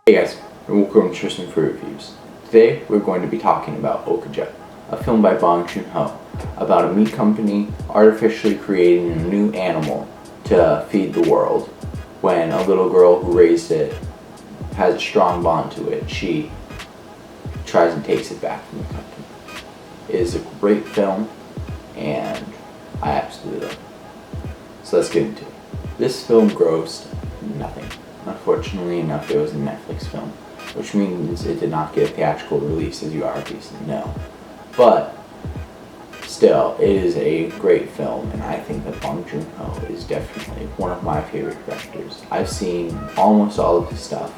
Hey guys, and welcome to Tristen for Reviews. Today we're going to be talking about Okja, a film by Bong Joon-ho about a meat company artificially creating a new animal to feed the world. When a little girl who raised it has a strong bond to it, she tries and takes it back from the company. It is a great film and I absolutely love it. So let's get into it. This film grossed nothing. Unfortunately enough, it was a Netflix film, which means it did not get a theatrical release, as you obviously know. But still, it is a great film, and I think that Bong Joon-ho is definitely one of my favorite directors. I've seen almost all of his stuff,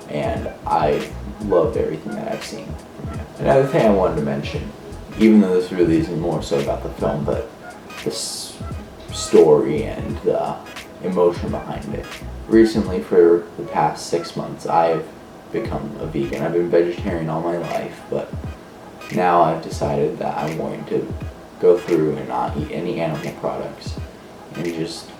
and I love everything that I've seen from him. Another thing I wanted to mention, even though this really isn't more so about the film, but the story and the emotion behind it. Recently, for the past 6 months, I've become a vegan. I've been vegetarian all my life, but now I've decided that I'm going to go through and not eat any animal products and just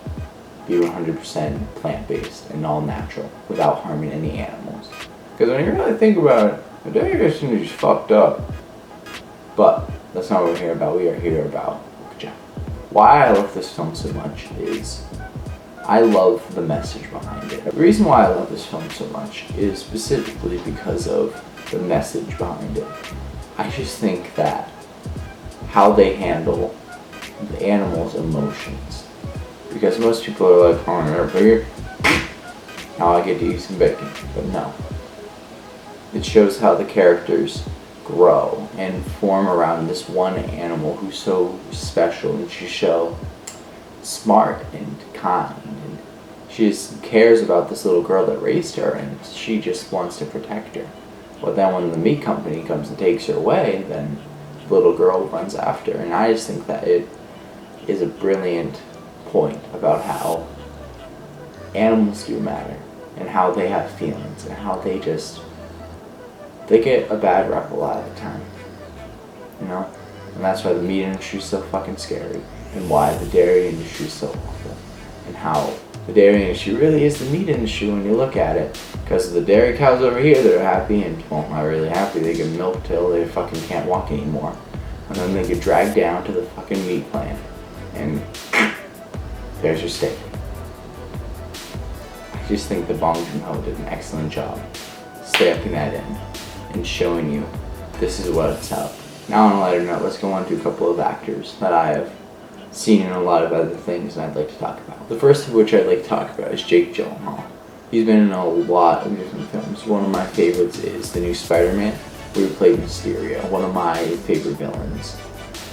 be 100% plant-based and all natural without harming any animals. Because when you really think about it, the digestion is just fucked up. But that's not what we're here about. We are here about Okja. Why I love this film so much is I love the message behind it. The reason why I love this film so much is specifically because of the message behind it. I just think that how they handle the animals' emotions. Because most people are like, oh, they're bigger. Now I get to eat some bacon. But no. It shows how the characters grow and form around this one animal who's so special, and she's so smart and kind, and she just cares about this little girl that raised her, and she just wants to protect her. But then when the meat company comes and takes her away, then the little girl runs after her. And I just think that it is a brilliant point about how animals do matter and how they have feelings and how they get a bad rep a lot of the time, you know? And that's why the meat industry is so fucking scary, and why the dairy industry is so awful, and how the dairy industry really is the meat industry when you look at it. Because the dairy cows over here, they're happy, and, well, not really happy, they get milked till they fucking can't walk anymore. And then they get dragged down to the fucking meat plant, and there's your steak. I just think that Bong Joon-ho did an excellent job stamping that in and showing you this is what it's up. Now on a lighter note, let's go on to a couple of actors that I have seen in a lot of other things and I'd like to talk about. The first of which I'd like to talk about is Jake Gyllenhaal. He's been in a lot of different films. One of my favorites is the new Spider-Man, where he played Mysterio, one of my favorite villains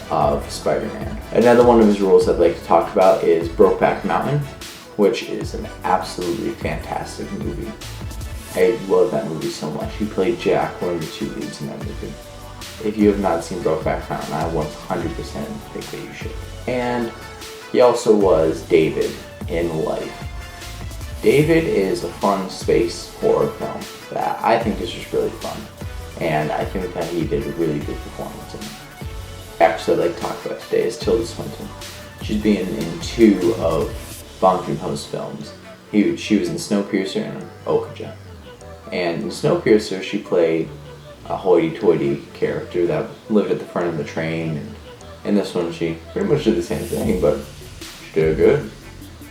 of Spider-Man. Another one of his roles I'd like to talk about is Brokeback Mountain, which is an absolutely fantastic movie. I love that movie so much. He played Jack, one of the two leads in that movie. If you have not seen Brokeback Mountain, I 100% think that you should. And he also was David in Life. David is a fun space horror film that I think is just really fun. And I think that he did a really good performance in it. Actually, I'd like to talk about today is Tilda Swinton. She's been in 2 of Bong Joon-ho's films. She was in Snowpiercer and Okja. And in Snowpiercer, she played a hoity-toity character that lived at the front of the train. And in this one, she pretty much did the same thing, but she did good.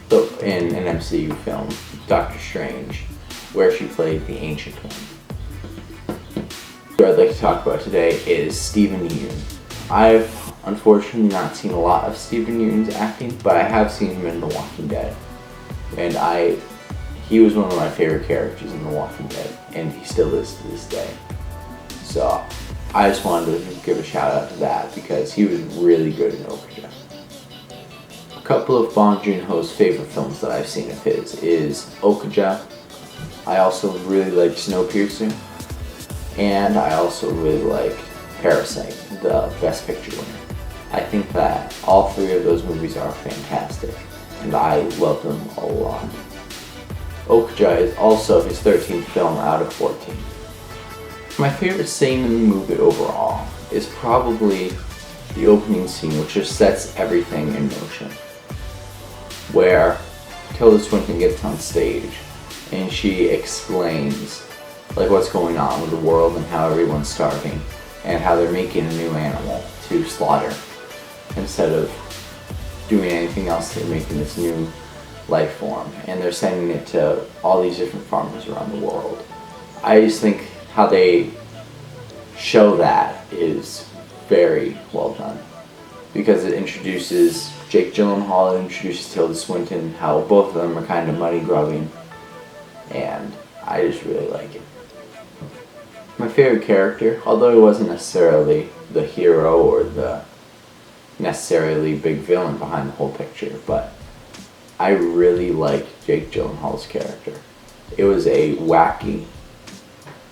So in an MCU film, Doctor Strange, where she played the Ancient One. What I'd like to talk about today is Steven Yeun. I've unfortunately not seen a lot of Steven Yeun's acting, but I have seen him in The Walking Dead. And he was one of my favorite characters in The Walking Dead, and he still is to this day. So I just wanted to give a shout out to that because he was really good in Okja. A couple of Bong Joon-ho's favorite films that I've seen of his is Okja. I also really like Snowpiercer, and I also really like Parasite, the Best Picture winner. I think that all 3 of those movies are fantastic, and I love them a lot. Okja is also his 13th film out of 14. My favorite scene in the movie overall is probably the opening scene, which just sets everything in motion. Where Tilda Swinton gets on stage and she explains like what's going on with the world and how everyone's starving, and how they're making a new animal to slaughter. Instead of doing anything else, they're making this new life form, and they're sending it to all these different farmers around the world. I just think how they show that is very well done, because it introduces Jake Gyllenhaal, it introduces Tilda Swinton, how both of them are kind of money grubbing, and I just really like it. My favorite character, although he wasn't necessarily the hero or the necessarily big villain behind the whole picture, but I really liked Jake Gyllenhaal's character. It was a wacky,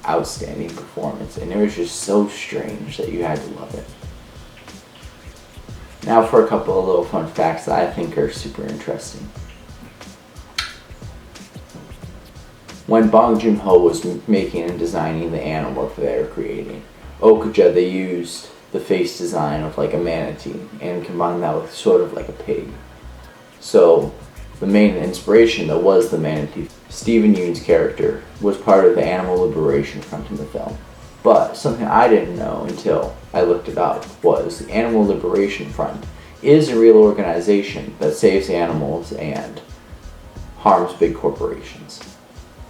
outstanding performance, and it was just so strange that you had to love it. Now for a couple of little fun facts that I think are super interesting. When Bong Joon-ho was making and designing the animal that they were creating, Okja, they used the face design of like a manatee and combined that with sort of like a pig. So the main inspiration though was the manatee. Steven Yeun's character was part of the Animal Liberation Front in the film. But something I didn't know until I looked it up was the Animal Liberation Front is a real organization that saves animals and harms big corporations.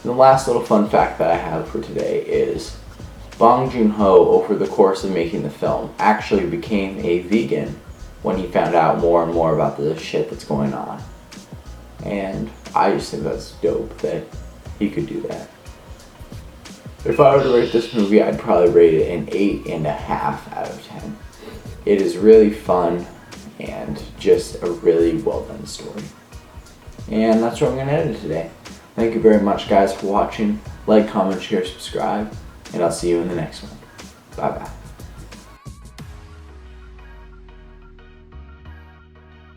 And the last little fun fact that I have for today is Bong Joon-ho, over the course of making the film, actually became a vegan when he found out more and more about the shit that's going on. And I just think that's dope that he could do that. If I were to rate this movie, I'd probably rate it an 8.5 out of 10. It is really fun and just a really well done story. And that's where I'm going to end it today. Thank you very much guys for watching. Like, comment, share, subscribe, and I'll see you in the next one. Bye bye.